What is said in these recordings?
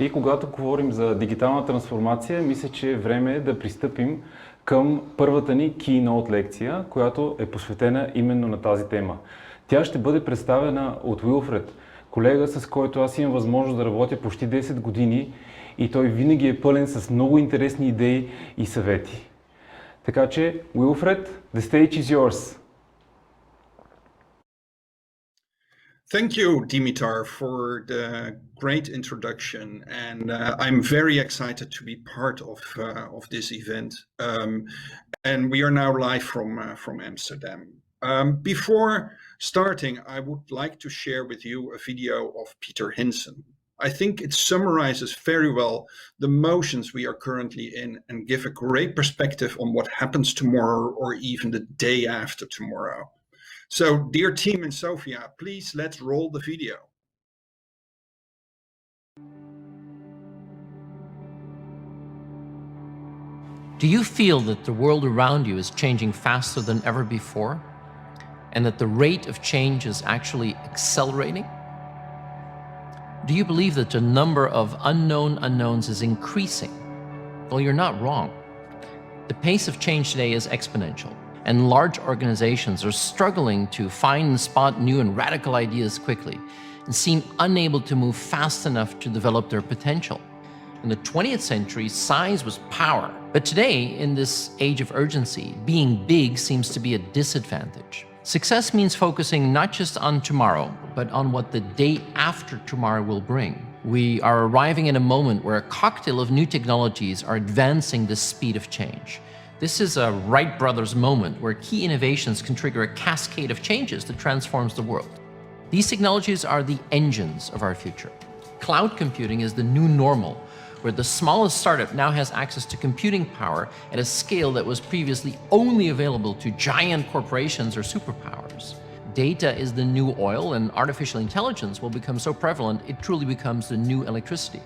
И когато говорим за дигитална трансформация, мисля, че е време да пристъпим към първата ни Keynote лекция, която е посветена именно на тази тема. Тя ще бъде представена от Wilfried, колега, с който аз имам възможност да работя почти 10 години и той винаги е пълен с много интересни идеи и съвети. Така че, Wilfried, the stage is yours. Thank you, Dimitar, for the great introduction, and I'm very excited to be part of this event. And we are now live from Amsterdam. Before starting, I would like to share with you a video of Peter Hinson. I think it summarizes very well the motions we are currently in and give a great perspective on what happens tomorrow or even the day after tomorrow. So, dear team in Sofia, please let's roll the video. Do you feel that the world around you is changing faster than ever before? And that the rate of change is actually accelerating? Do you believe that the number of unknown unknowns is increasing? Well, you're not wrong. The pace of change today is exponential, and large organizations are struggling to find and spot new and radical ideas quickly and seem unable to move fast enough to develop their potential. In the 20th century, size was power. But today, in this age of urgency, being big seems to be a disadvantage. Success means focusing not just on tomorrow, but on what the day after tomorrow will bring. We are arriving at a moment where a cocktail of new technologies are advancing the speed of change. This is a Wright brothers moment where key innovations can trigger a cascade of changes that transforms the world. These technologies are the engines of our future. Cloud computing is the new normal, where the smallest startup now has access to computing power at a scale that was previously only available to giant corporations or superpowers. Data is the new oil, and artificial intelligence will become so prevalent it truly becomes the new electricity.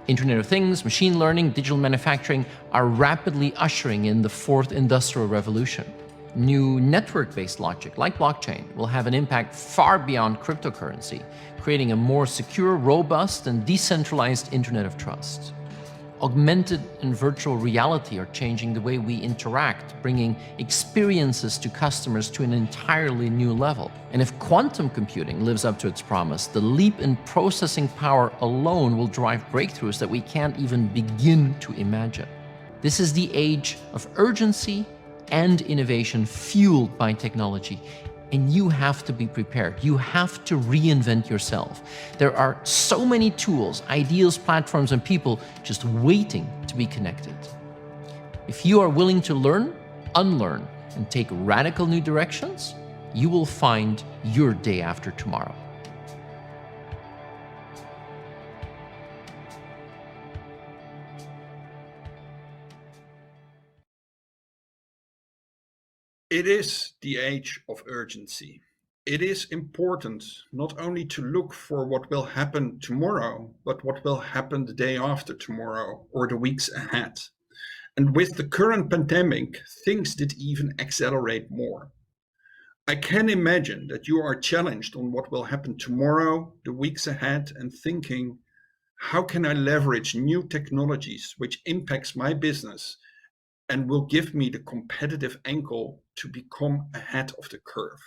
Internet of Things, machine learning, digital manufacturing are rapidly ushering in the fourth industrial revolution. New network-based logic, like blockchain, will have an impact far beyond cryptocurrency, creating a more secure, robust, and decentralized Internet of Trust. Augmented and virtual reality are changing the way we interact, bringing experiences to customers to an entirely new level. And if quantum computing lives up to its promise, the leap in processing power alone will drive breakthroughs that we can't even begin to imagine. This is the age of urgency and innovation fueled by technology. And you have to be prepared. You have to reinvent yourself. There are so many tools, ideas, platforms, and people just waiting to be connected. If you are willing to learn, unlearn, and take radical new directions, you will find your day after tomorrow. It is the age of urgency. It is important not only to look for what will happen tomorrow, but what will happen the day after tomorrow or the weeks ahead. And with the current pandemic, things did even accelerate more. I can imagine that you are challenged on what will happen tomorrow, the weeks ahead, and thinking, how can I leverage new technologies which impacts my business and will give me the competitive angle to become ahead of the curve?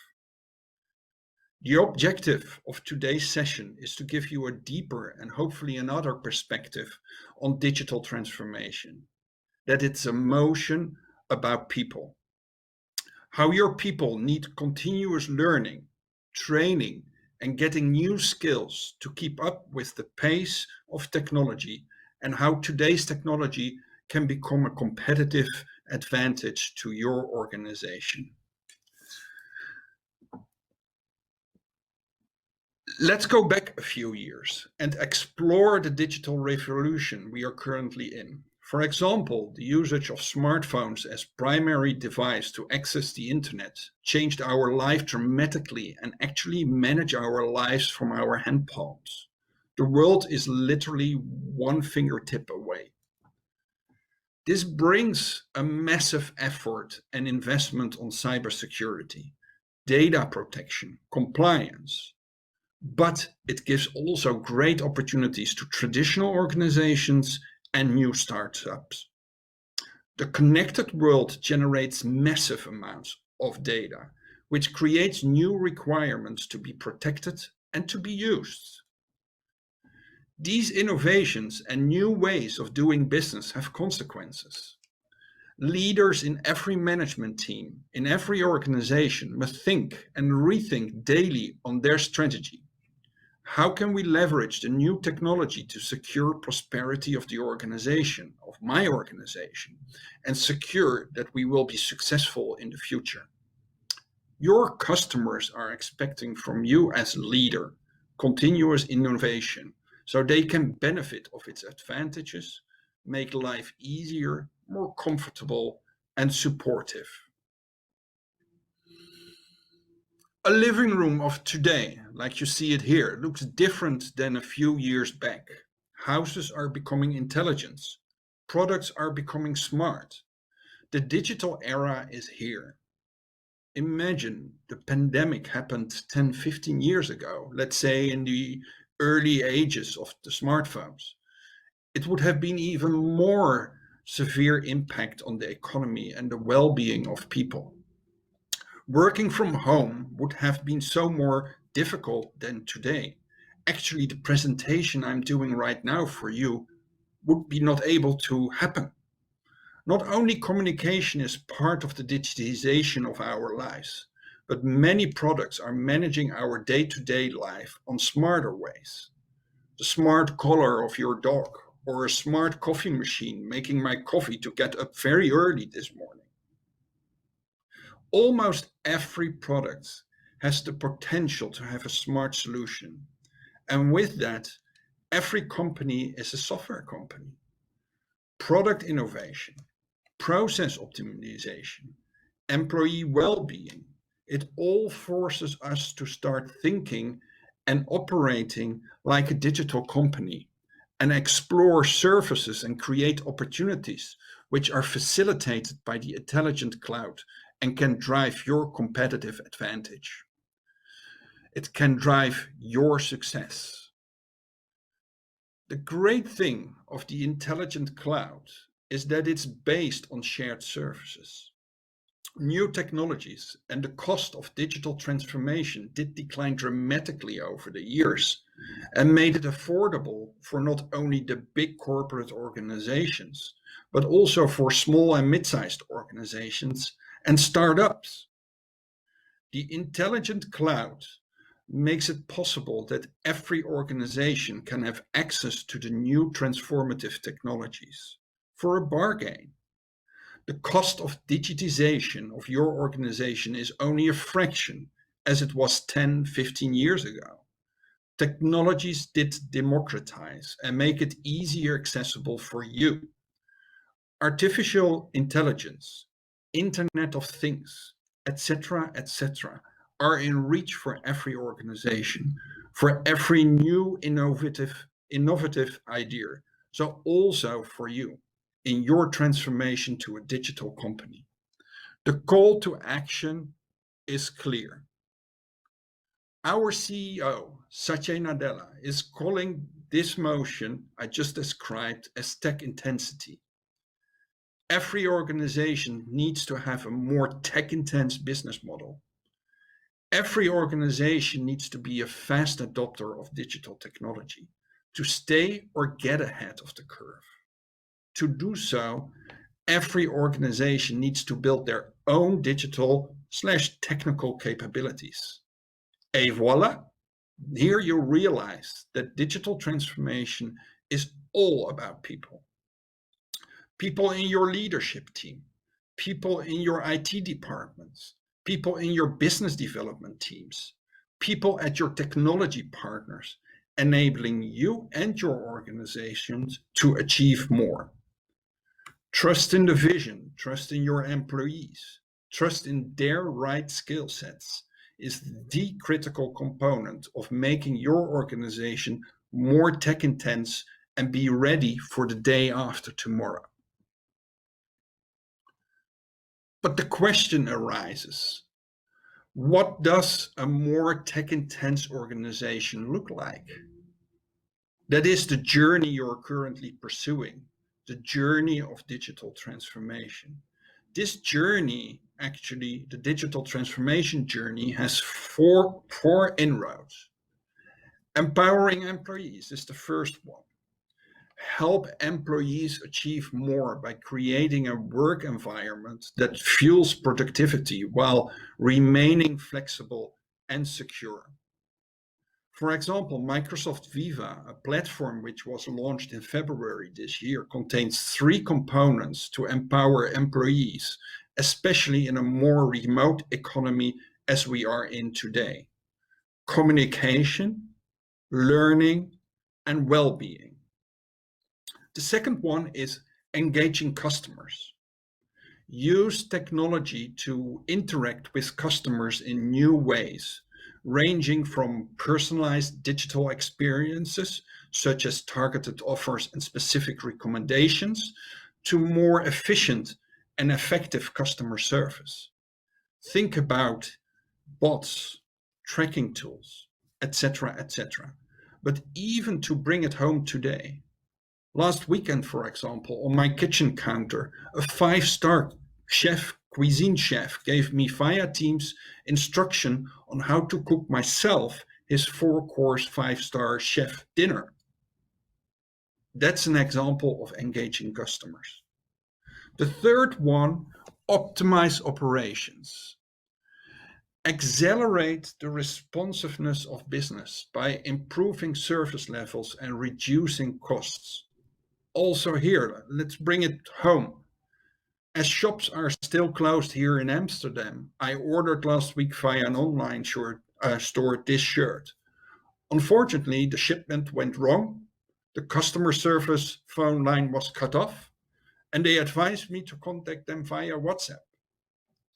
The objective of today's session is to give you a deeper and hopefully another perspective on digital transformation, that it's a motion about people, how your people need continuous learning, training, and getting new skills to keep up with the pace of technology, and how today's technology can become a competitive advantage to your organization. Let's go back a few years and explore the digital revolution we are currently in. For example, the usage of smartphones as primary device to access the internet changed our life dramatically and actually manage our lives from our hand palms. The world is literally one fingertip away. This brings a massive effort and investment on cybersecurity, data protection, compliance. but it gives also great opportunities to traditional organizations and new startups. The connected world generates massive amounts of data, which creates new requirements to be protected and to be used. These innovations and new ways of doing business have consequences. Leaders in every management team, in every organization, must think and rethink daily on their strategy. How can we leverage the new technology to secure prosperity of the organization, of my organization, and secure that we will be successful in the future? Your customers are expecting from you as a leader continuous innovation so they can benefit of its advantages, make life easier, more comfortable, and supportive. A living room of today, like you see it here, looks different than a few years back. Houses are becoming intelligent. Products are becoming smart. The digital era is here. Imagine the pandemic happened 10, 15 years ago, let's say in the early ages of the smartphones. It would have been even more severe impact on the economy and the well-being of people. Working from home would have been so more difficult than today. Actually, the presentation I'm doing right now for you would be not able to happen. Not only communication is part of the digitization of our lives, but many products are managing our day-to-day life on smarter ways. The smart collar of your dog, or a smart coffee machine making my coffee to get up very early this morning. Almost every product has the potential to have a smart solution. And with that, every company is a software company. Product innovation, process optimization, employee well-being, it all forces us to start thinking and operating like a digital company and explore services and create opportunities which are facilitated by the intelligent cloud and can drive your competitive advantage. It can drive your success. The great thing of the intelligent cloud is that it's based on shared services. New technologies and the cost of digital transformation did decline dramatically over the years and made it affordable for not only the big corporate organizations, but also for small and mid-sized organizations and startups. The intelligent cloud makes it possible that every organization can have access to the new transformative technologies for a bargain. The cost of digitization of your organization is only a fraction as it was 10, 15 years ago. Technologies did democratize and make it easier accessible for you. Artificial intelligence, Internet of Things, etc., are in reach for every organization, for every new innovative idea. So also for you in your transformation to a digital company. The call to action is clear. Our CEO, Satya Nadella, is calling this motion I just described as tech intensity. Every organization needs to have a more tech-intense business model. Every organization needs to be a fast adopter of digital technology to stay or get ahead of the curve. To do so, every organization needs to build their own digital/technical capabilities. Et voila, here you realize that digital transformation is all about people. People in your leadership team, people in your IT departments, people in your business development teams, people at your technology partners, enabling you and your organizations to achieve more. Trust in the vision, trust in your employees, trust in their right skill sets is the critical component of making your organization more tech intense and be ready for the day after tomorrow. But the question arises, What does a more tech-intense organization look like? That is the journey you're currently pursuing, the journey of digital transformation. This journey, actually, the digital transformation journey, has four inroads. Empowering employees is the first one. Help employees achieve more by creating a work environment that fuels productivity while remaining flexible and secure. For example, Microsoft Viva, a platform which was launched in February this year, contains 3 components to empower employees, especially in a more remote economy as we are in today: communication, learning, and well-being. The second one is engaging customers. Use technology to interact with customers in new ways, ranging from personalized digital experiences, such as targeted offers and specific recommendations, to more efficient and effective customer service. Think about bots, tracking tools, etc., etc. But even to bring it home today, last weekend, for example, on my kitchen counter, a 5-star cuisine chef gave me via Teams instruction on how to cook myself his 4-course 5-star chef dinner. That's an example of engaging customers. The third one, optimize operations. Accelerate the responsiveness of business by improving service levels and reducing costs. Also here, let's bring it home. As shops are still closed here in Amsterdam, I ordered last week via an online store this shirt. Unfortunately, the shipment went wrong. The customer service phone line was cut off, and they advised me to contact them via WhatsApp.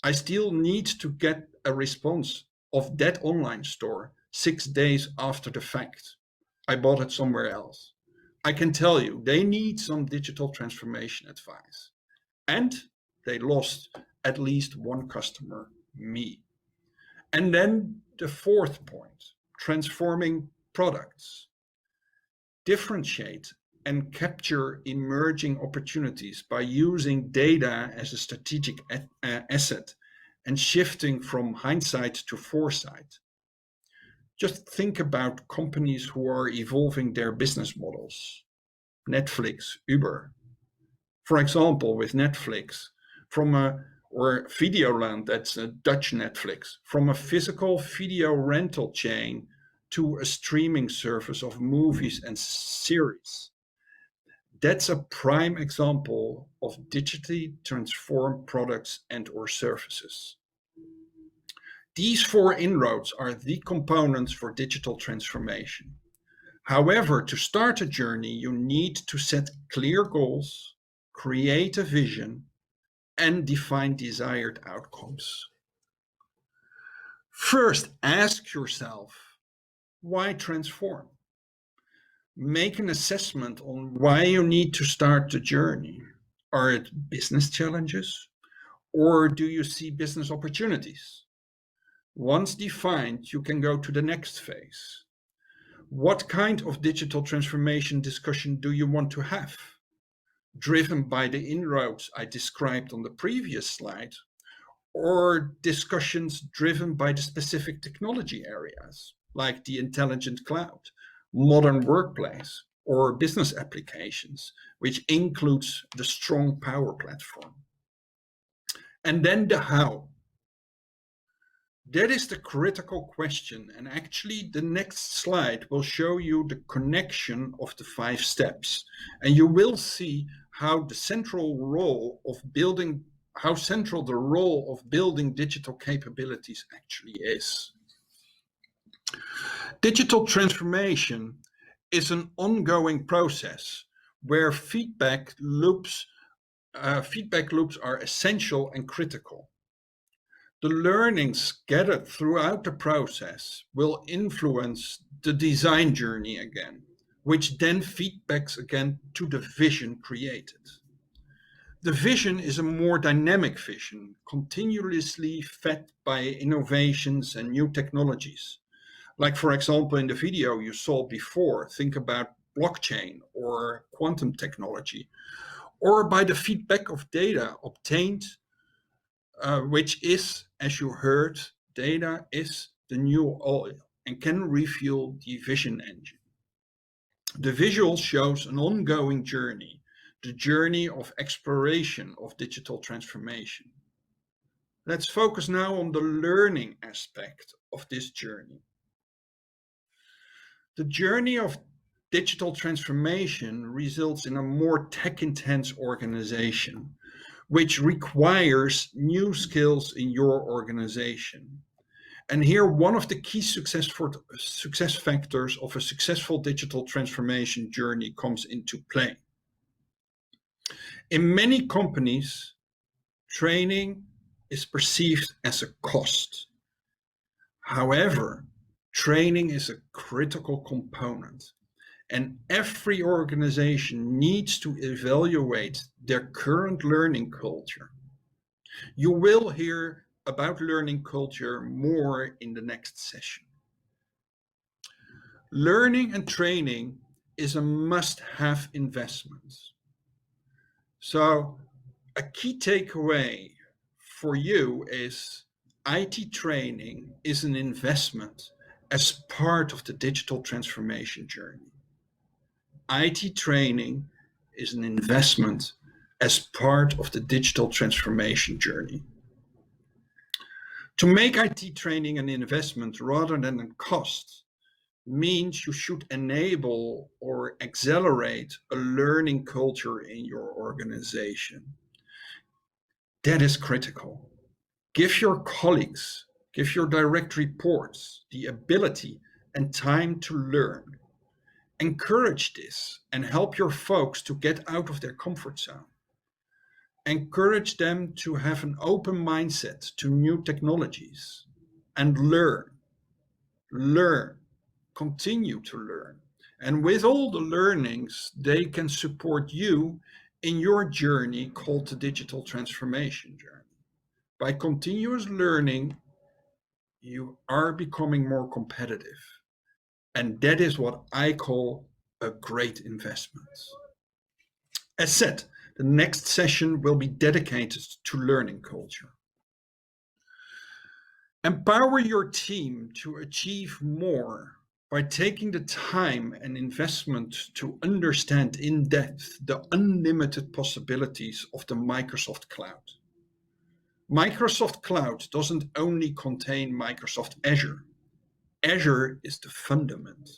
I still need to get a response of that online store 6 days after the fact. I bought it somewhere else. I can tell you, they need some digital transformation advice. And they lost at least one customer, me. And then the fourth point, transforming products. Differentiate and capture emerging opportunities by using data as a strategic asset and shifting from hindsight to foresight. Just think about companies who are evolving their business models. Netflix, Uber. For example, with Netflix, or Videoland, that's a Dutch Netflix, from a physical video rental chain to a streaming service of movies and series. That's a prime example of digitally transformed products and or services. These 4 inroads are the components for digital transformation. However, to start a journey, you need to set clear goals, create a vision, and define desired outcomes. First, ask yourself, why transform? Make an assessment on why you need to start the journey. Are it business challenges, or do you see business opportunities? Once defined, you can go to the next phase. What kind of digital transformation discussion do you want to have? Driven by the inroads I described on the previous slide, or discussions driven by the specific technology areas, like the intelligent cloud, modern workplace, or business applications, which includes the strong power platform. And then the how. That is the critical question, and actually the next slide will show you the connection of the 5 steps, and you will see how central the role of building digital capabilities actually is. Digital transformation is an ongoing process where feedback loops are essential and critical. The learnings gathered throughout the process will influence the design journey again, which then feedbacks again to the vision created. The vision is a more dynamic vision, continuously fed by innovations and new technologies. Like, for example, in the video you saw before, think about blockchain or quantum technology, or by the feedback of data obtained, which is, as you heard, data is the new oil and can refuel the vision engine. The visual shows an ongoing journey, the journey of exploration of digital transformation. Let's focus now on the learning aspect of this journey. The journey of digital transformation results in a more tech-intense organization, which requires new skills in your organization. And here, one of the key success factors of a successful digital transformation journey comes into play. In many companies, training is perceived as a cost. However, training is a critical component, and every organization needs to evaluate their current learning culture. You will hear about learning culture more in the next session. Learning and training is a must-have investment. So a key takeaway for you is IT training is an investment as part of the digital transformation journey. IT training is an investment as part of the digital transformation journey. To make IT training an investment rather than a cost means you should enable or accelerate a learning culture in your organization. That is critical. Give your colleagues, give your direct reports the ability and time to learn. Encourage this and help your folks to get out of their comfort zone. Encourage them to have an open mindset to new technologies and learn, continue to learn. And with all the learnings, they can support you in your journey called the digital transformation journey. By continuous learning, you are becoming more competitive. And that is what I call a great investment. As said, the next session will be dedicated to learning culture. Empower your team to achieve more by taking the time and investment to understand in depth the unlimited possibilities of the Microsoft Cloud. Microsoft Cloud doesn't only contain Microsoft Azure. Azure is the fundament.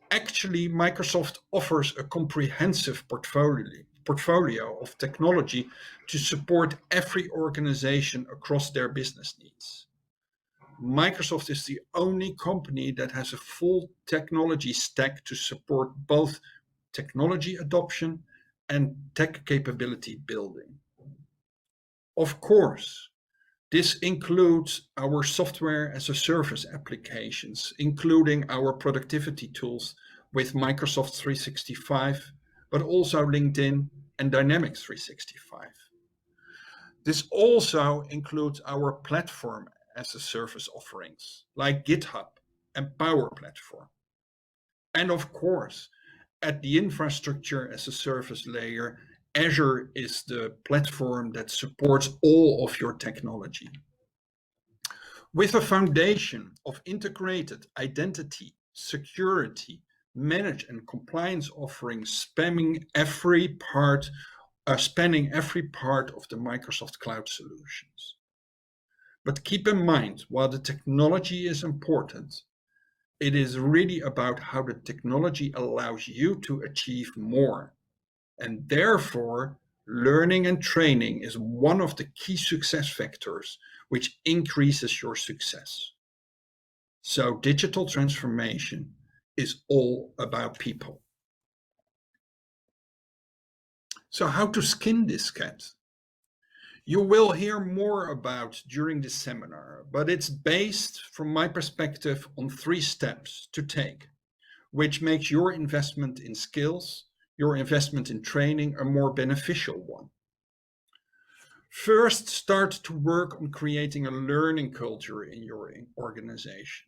Actually, Microsoft offers a comprehensive portfolio of technology to support every organization across their business needs. Microsoft is the only company that has a full technology stack to support both technology adoption and tech capability building. Of course, this includes our software as a service applications, including our productivity tools with Microsoft 365, but also LinkedIn and Dynamics 365. This also includes our platform as a service offerings like GitHub and Power Platform. And of course, at the infrastructure as a service layer, Azure is the platform that supports all of your technology. With a foundation of integrated identity, security, manage and compliance offerings spanning every part of the Microsoft Cloud solutions. But keep in mind, while the technology is important, it is really about how the technology allows you to achieve more. And therefore, learning and training is one of the key success factors which increases your success. So digital transformation is all about people. So how to skin this cat? You will hear more about during this seminar, but it's based, from my perspective, on 3 steps to take, which makes your investment in skills, your investment in training, a more beneficial one. First, start to work on creating a learning culture in your organization.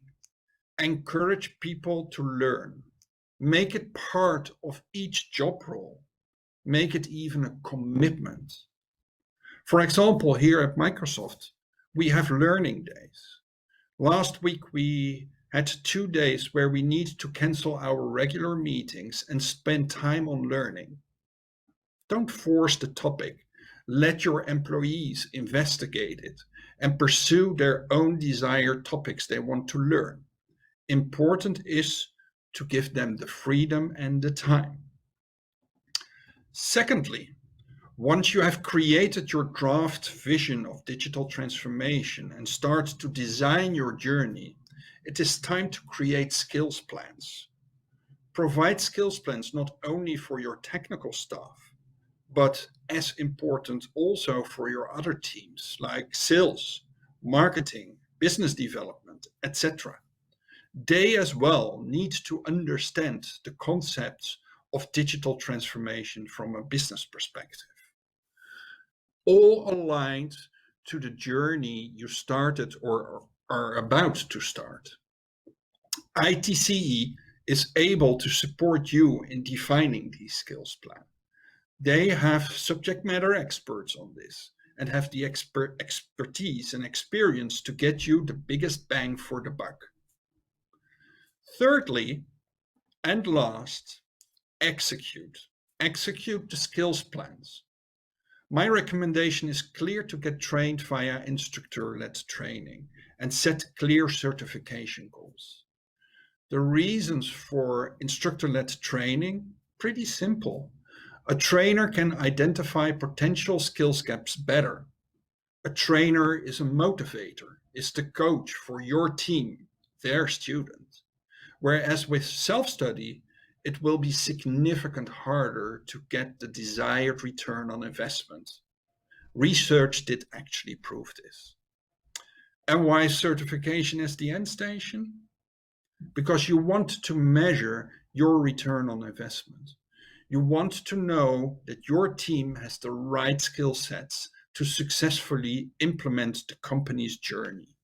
Encourage people to learn. Make it part of each job role. Make it even a commitment. For example, here at Microsoft, we have learning days. Last week, we had 2 days where we need to cancel our regular meetings and spend time on learning. Don't force the topic. Let your employees investigate it and pursue their own desired topics they want to learn. Important is to give them the freedom and the time. Secondly, once you have created your draft vision of digital transformation and start to design your journey, it is time to create skills plans. Provide skills plans not only for your technical staff, but as important also for your other teams like sales, marketing, business development, etc. They as well need to understand the concepts of digital transformation from a business perspective. All aligned to the journey you started or are about to start. ITCE is able to support you in defining these skills plans. They have subject matter experts on this and have the expertise and experience to get you the biggest bang for the buck. Thirdly, and last, execute. Execute the skills plans. My recommendation is clear to get trained via instructor-led training and set clear certification goals. The reasons for instructor-led training, pretty simple. A trainer can identify potential skills gaps better. A trainer is a motivator, is the coach for your team, their student. Whereas with self-study, it will be significantly harder to get the desired return on investment. Research did actually prove this. And why certification is the end station? Because you want to measure your return on investment. You want to know that your team has the right skill sets to successfully implement the company's journey.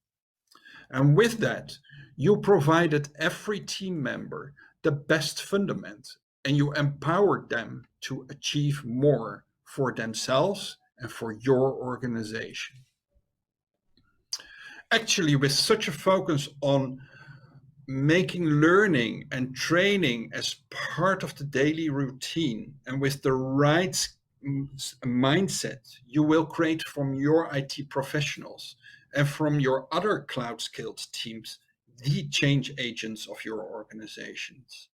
And with that, you provided every team member the best fundament and you empowered them to achieve more for themselves and for your organization. Actually, with such a focus on making learning and training as part of the daily routine and with the right mindset, you will create from your IT professionals and from your other cloud skilled teams the change agents of your organizations.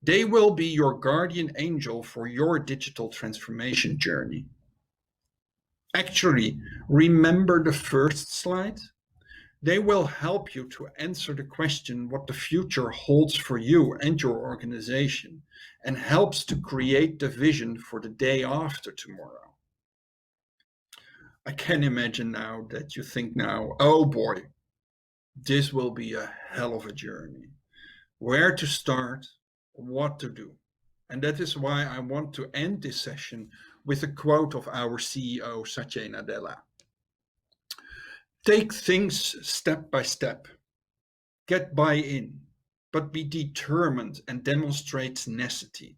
They will be your guardian angel for your digital transformation journey. Actually, remember the first slide? They will help you to answer the question what the future holds for you and your organization and helps to create the vision for the day after tomorrow. I can imagine now that you think now, oh boy, this will be a hell of a journey. Where to start, what to do. And that is why I want to end this session with a quote of our CEO, Satya Nadella. Take things step by step. Get buy-in, but be determined and demonstrate tenacity.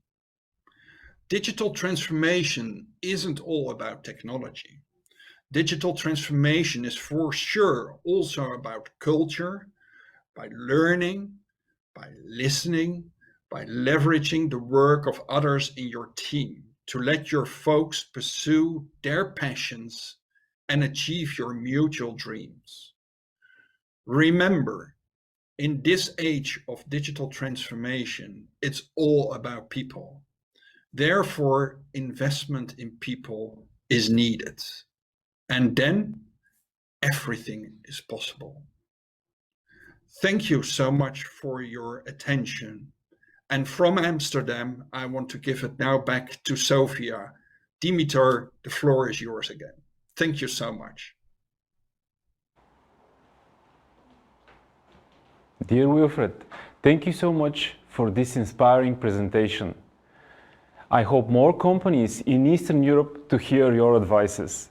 Digital transformation isn't all about technology. Digital transformation is for sure also about culture, by learning, by listening, by leveraging the work of others in your team to let your folks pursue their passions and achieve your mutual dreams. Remember, in this age of digital transformation, it's all about people. Therefore, investment in people is needed. And then everything is possible. Thank you so much for your attention. And from Amsterdam, I want to give it now back to Sophia. Dimitar, the floor is yours again. Thank you so much. Dear Wilfried, thank you so much for this inspiring presentation. I hope more companies in Eastern Europe to hear your advices.